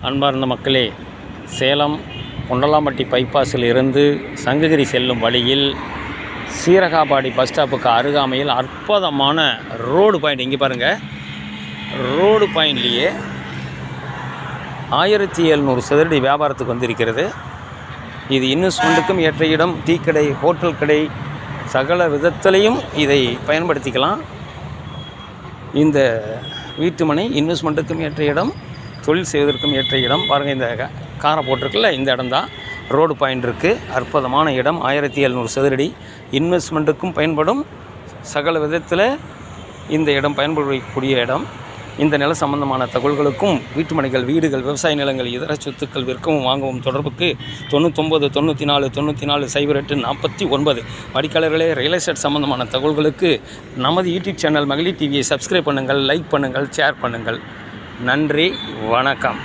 அன்பார்ந்த மக்களே, சேலம் பொண்டலாம்பட்டி பைபாஸில் இருந்து சங்ககிரி செல்லும் வழியில் சீரகாபாடி பஸ் ஸ்டாப்புக்கு அருகாமையில் அற்புதமான ரோடு பாயிண்ட். இங்கே பாருங்கள், ரோடு பாயிண்ட்லேயே 1700 சதுரடி வியாபாரத்துக்கு வந்திருக்கிறது. இது இன்வெஸ்ட்மெண்ட்டுக்கும் ஏற்ற இடம். டீ கடை, ஹோட்டல் கடை, சகல விதத்திலையும் இதை பயன்படுத்திக்கலாம். இந்த வீட்டுமனை இன்வெஸ்ட்மெண்ட்டுக்கும் ஏற்ற இடம், தொழில் செய்வதற்கும் ஏற்ற இடம். பாருங்கள், இந்த காரை போட்டிருக்குல்ல, இந்த இடம் தான் ரோடு பாயிண்ட் இருக்குது. அற்புதமான இடம். 1700 சதுரடி. இன்வெஸ்ட்மெண்ட்டுக்கும் பயன்படும். சகல விதத்தில் இந்த இடம் பயன்படக்கூடிய இடம். இந்த நில சம்பந்தமான தகவல்களுக்கும் வீட்டுமனைகள், வீடுகள், விவசாய நிலங்கள், இதர சொத்துக்கள் விற்கவும் வாங்கவும் தொடர்புக்கு 99 94 94 08 49. வாடிக்கையாளர்களே, ரியல் எஸ்டேட் சம்பந்தமான தகவல்களுக்கு நமது யூடியூப் சேனல் மகளிர் டிவியை சப்ஸ்கிரைப் பண்ணுங்கள், லைக் பண்ணுங்கள், ஷேர் பண்ணுங்கள். நன்றி, வணக்கம்.